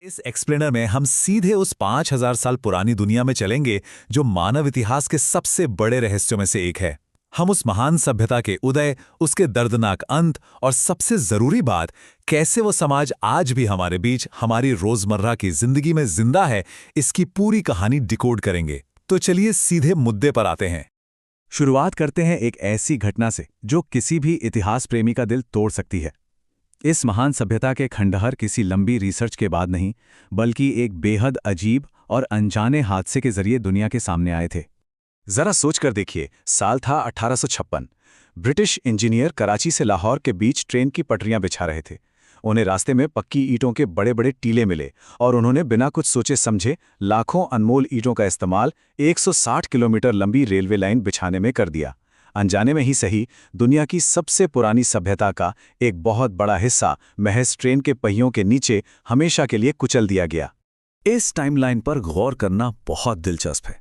इस एक्सप्लेनर में हम सीधे उस 5000 साल पुरानी दुनिया में चलेंगे जो मानव इतिहास के सबसे बड़े रहस्यों में से एक है। हम उस महान सभ्यता के उदय, उसके दर्दनाक अंत और सबसे जरूरी बात, कैसे वो समाज आज भी हमारे बीच हमारी रोजमर्रा की जिंदगी में जिंदा है, इसकी पूरी कहानी डिकोड करेंगे। तो चलिए सीधे मुद्दे पर आते हैं। शुरुआत करते हैं एक ऐसी घटना से जो किसी भी इतिहास प्रेमी का दिल तोड़ सकती है। इस महान सभ्यता के खंडहर किसी लंबी रिसर्च के बाद नहीं, बल्कि एक बेहद अजीब और अनजाने हादसे के जरिए दुनिया के सामने आए थे। जरा सोचकर देखिए, साल था 1856। ब्रिटिश इंजीनियर कराची से लाहौर के बीच ट्रेन की पटरियां बिछा रहे थे। उन्हें रास्ते में पक्की ईंटों के बड़े बड़े टीले मिले और उन्होंने बिना कुछ सोचे समझे लाखों अनमोल ईंटों का इस्तेमाल 160 किलोमीटर लंबी रेलवे लाइन बिछाने में कर दिया। अनजाने में ही सही, दुनिया की सबसे पुरानी सभ्यता का एक बहुत बड़ा हिस्सा महज ट्रेन के पहियों के नीचे हमेशा के लिए कुचल दिया गया। इस टाइमलाइन पर गौर करना बहुत दिलचस्प है।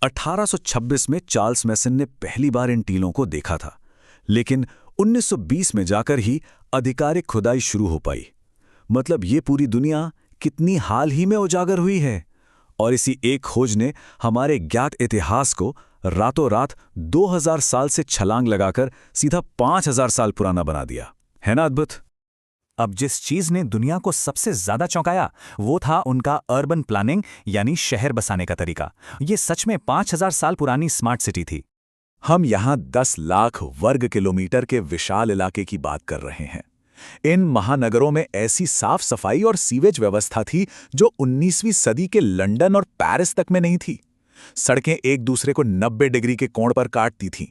1826 में चार्ल्स मैसन ने पहली बार इन टीलों को देखा था, लेकिन 1920 में जाकर ही आधिकारिक खुदाई शुरू हो पाई। मतलब ये पूरी दुनिया कितनी हाल ही में उजागर हुई है, और इसी एक खोज ने हमारे ज्ञात इतिहास को रातों रात 2000 साल से छलांग लगाकर सीधा 5000 साल पुराना बना दिया। है ना अद्भुत? अब जिस चीज ने दुनिया को सबसे ज्यादा चौंकाया वो था उनका अर्बन प्लानिंग, यानी शहर बसाने का तरीका। ये सच में 5000 साल पुरानी स्मार्ट सिटी थी। हम यहाँ 10 लाख वर्ग किलोमीटर के विशाल इलाके की बात कर रहे हैं। इन महानगरों में ऐसी साफ सफाई और सीवेज व्यवस्था थी जो 19वीं सदी के लंदन और पेरिस तक में नहीं थी। सड़कें एक दूसरे को 90 डिग्री के कोण पर काटती थीं।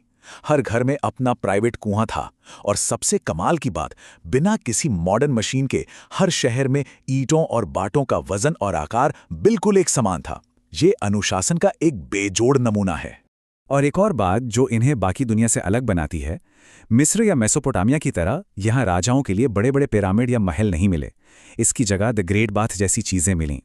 हर घर में अपना प्राइवेट कुआं था, और सबसे कमाल की बात, बिना किसी मॉडर्न मशीन के हर शहर में ईंटों और बाटों का वजन और आकार बिल्कुल एक समान था। ये अनुशासन का एक बेजोड़ नमूना है। और एक और बात जो इन्हें बाकी दुनिया से अलग बनाती है, मिस्र या मेसोपोटामिया की तरह यहाँ राजाओं के लिए बड़े बड़े पिरामिड या महल नहीं मिले। इसकी जगह द ग्रेट बाथ जैसी चीजें मिलीं।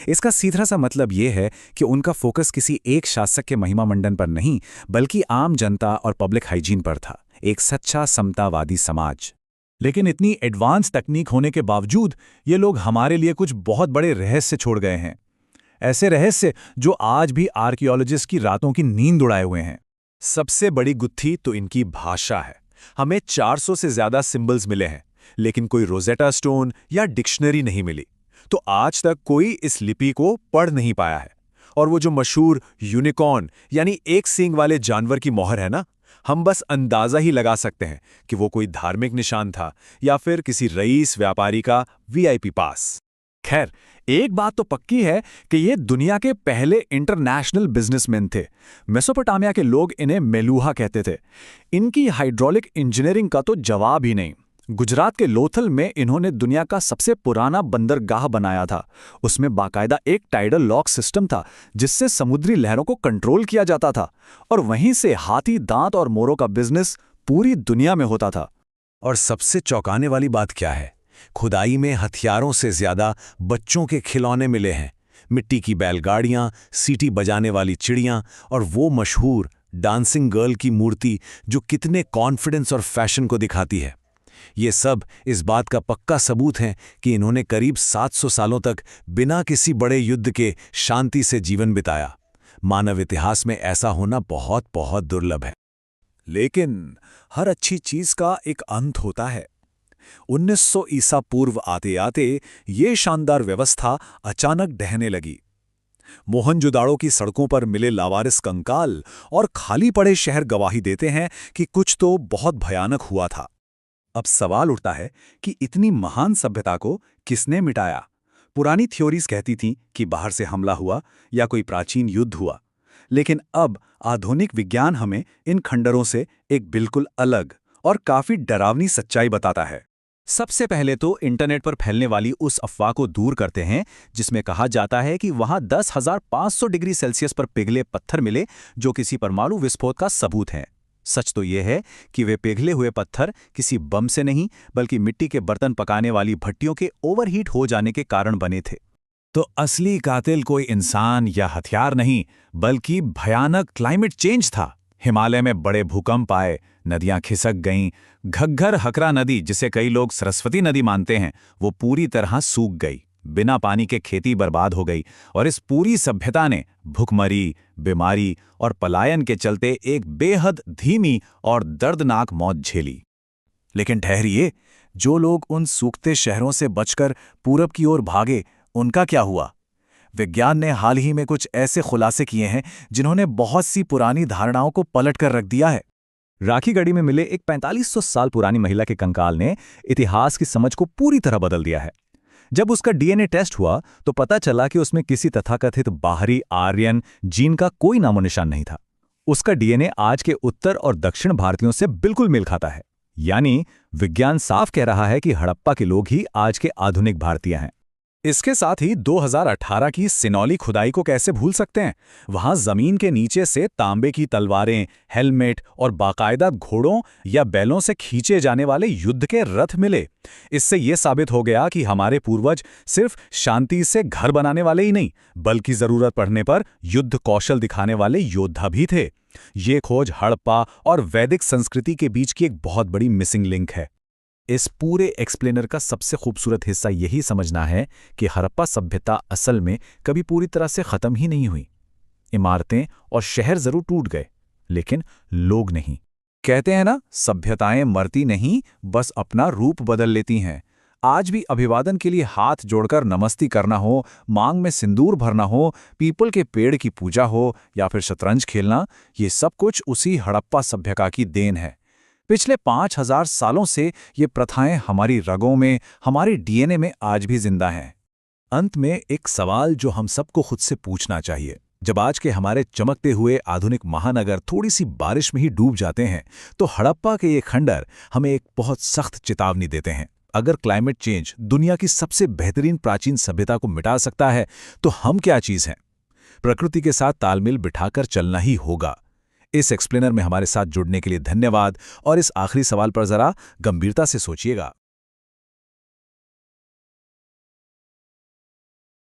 इसका सीधा सा मतलब ये है कि उनका फोकस किसी एक शासक के महिमा मंडन पर नहीं, बल्कि आम जनता और पब्लिक हाइजीन पर था। एक सच्चा समतावादी समाज। लेकिन इतनी एडवांस तकनीक होने के बावजूद ये लोग हमारे लिए कुछ बहुत बड़े रहस्य छोड़ गए हैं। ऐसे रहस्य जो आज भी आर्कियोलॉजिस्ट की रातों की नींद उड़ाए हुए हैं। सबसे बड़ी गुत्थी तो इनकी भाषा है। हमें 400 से ज्यादा सिंबल्स मिले हैं, लेकिन कोई रोजेटा स्टोन या डिक्शनरी नहीं मिली। तो आज तक कोई इस लिपि को पढ़ नहीं पाया है। और वो जो मशहूर यूनिकॉर्न यानी एक सींग वाले जानवर की मोहर है ना, हम बस अंदाजा ही लगा सकते हैं कि वो कोई धार्मिक निशान था या फिर किसी रईस व्यापारी का वीआईपी पास। खैर, एक बात तो पक्की है कि ये दुनिया के पहले इंटरनेशनल बिजनेसमैन थे। मेसोपोटामिया के लोग इन्हें मेलूहा कहते थे। इनकी हाइड्रोलिक इंजीनियरिंग का तो जवाब ही नहीं। गुजरात के लोथल में इन्होंने दुनिया का सबसे पुराना बंदरगाह बनाया था। उसमें बाकायदा एक टाइडल लॉक सिस्टम था जिससे समुद्री लहरों को कंट्रोल किया जाता था, और वहीं से हाथी दांत और मोरों का बिजनेस पूरी दुनिया में होता था। और सबसे चौंकाने वाली बात क्या है? खुदाई में हथियारों से ज्यादा बच्चों के खिलौने मिले हैं। मिट्टी की बैलगाड़ियां, सीटी बजाने वाली चिड़ियां और वो मशहूर डांसिंग गर्ल की मूर्ति जो कितने कॉन्फिडेंस और फैशन को दिखाती है। ये सब इस बात का पक्का सबूत है कि इन्होंने करीब 700 सालों तक बिना किसी बड़े युद्ध के शांति से जीवन बिताया। मानव इतिहास में ऐसा होना बहुत बहुत दुर्लभ है। लेकिन हर अच्छी चीज का एक अंत होता है। 1900 ईसा पूर्व आते आते ये शानदार व्यवस्था अचानक ढहने लगी। मोहनजोदाड़ो की सड़कों पर मिले लावारिस कंकाल और खाली पड़े शहर गवाही देते हैं कि कुछ तो बहुत भयानक हुआ था। अब सवाल उठता है कि इतनी महान सभ्यता को किसने मिटाया? पुरानी थ्योरीज कहती थीं कि बाहर से हमला हुआ या कोई प्राचीन युद्ध हुआ, लेकिन अब आधुनिक विज्ञान हमें इन खंडरों से एक बिल्कुल अलग और काफी डरावनी सच्चाई बताता है। सबसे पहले तो इंटरनेट पर फैलने वाली उस अफवाह को दूर करते हैं जिसमें कहा जाता है कि वहां 10,500 डिग्री सेल्सियस पर पिघले पत्थर मिले जो किसी परमाणु विस्फोट का सबूत हैं। सच तो यह है कि वे पिघले हुए पत्थर किसी बम से नहीं, बल्कि मिट्टी के बर्तन पकाने वाली भट्टियों के ओवरहीट हो जाने के कारण बने थे। तो असली कातिल कोई इंसान या हथियार नहीं, बल्कि भयानक क्लाइमेट चेंज था। हिमालय में बड़े भूकंप आए, नदियां खिसक गईं। घग्घर हकरा नदी, जिसे कई लोग सरस्वती नदी मानते हैं, वो पूरी तरह सूख गई। बिना पानी के खेती बर्बाद हो गई और इस पूरी सभ्यता ने भुखमरी, बीमारी और पलायन के चलते एक बेहद धीमी और दर्दनाक मौत झेली। लेकिन ठहरिए, जो लोग उन सूखते शहरों से बचकर पूरब की ओर भागे, उनका क्या हुआ? विज्ञान ने हाल ही में कुछ ऐसे खुलासे किए हैं जिन्होंने बहुत सी पुरानी धारणाओं को पलट कर रख दिया है। राखीगढ़ी में मिले एक 4500 साल पुरानी महिला के कंकाल ने इतिहास की समझ को पूरी तरह बदल दिया है। जब उसका डीएनए टेस्ट हुआ तो पता चला कि उसमें किसी तथाकथित बाहरी आर्यन जीन का कोई नामो निशान नहीं था। उसका डीएनए आज के उत्तर और दक्षिण भारतीयों से बिल्कुल मेल खाता है। यानी विज्ञान साफ कह रहा है कि हड़प्पा के लोग ही आज के आधुनिक भारतीय हैं। इसके साथ ही 2018 की सिनौली खुदाई को कैसे भूल सकते हैं। वहां जमीन के नीचे से तांबे की तलवारें, हेलमेट और बाकायदा घोड़ों या बैलों से खींचे जाने वाले युद्ध के रथ मिले। इससे यह साबित हो गया कि हमारे पूर्वज सिर्फ शांति से घर बनाने वाले ही नहीं, बल्कि जरूरत पड़ने पर युद्ध कौशल दिखाने वाले योद्धा भी थे। ये खोज हड़प्पा और वैदिक संस्कृति के बीच की एक बहुत बड़ी मिसिंग लिंक है। इस पूरे एक्सप्लेनर का सबसे खूबसूरत हिस्सा यही समझना है कि हड़प्पा सभ्यता असल में कभी पूरी तरह से खत्म ही नहीं हुई। इमारतें और शहर जरूर टूट गए, लेकिन लोग नहीं। कहते हैं ना, सभ्यताएं मरती नहीं, बस अपना रूप बदल लेती हैं। आज भी अभिवादन के लिए हाथ जोड़कर नमस्ती करना हो, मांग में सिंदूर भरना हो, पीपल के पेड़ की पूजा हो या फिर शतरंज खेलना, ये सब कुछ उसी हड़प्पा सभ्यता की देन है। पिछले 5000 सालों से ये प्रथाएं हमारी रगों में, हमारे डीएनए में आज भी जिंदा हैं। अंत में एक सवाल जो हम सबको खुद से पूछना चाहिए। जब आज के हमारे चमकते हुए आधुनिक महानगर थोड़ी सी बारिश में ही डूब जाते हैं, तो हड़प्पा के ये खंडर हमें एक बहुत सख्त चेतावनी देते हैं। अगर क्लाइमेट चेंज दुनिया की सबसे बेहतरीन प्राचीन सभ्यता को मिटा सकता है, तो हम क्या चीज़ हैं? प्रकृति के साथ तालमेल बिठाकर चलना ही होगा। इस एक्सप्लेनर में हमारे साथ जुड़ने के लिए धन्यवाद और इस आखिरी सवाल पर जरा गंभीरता से सोचिएगा।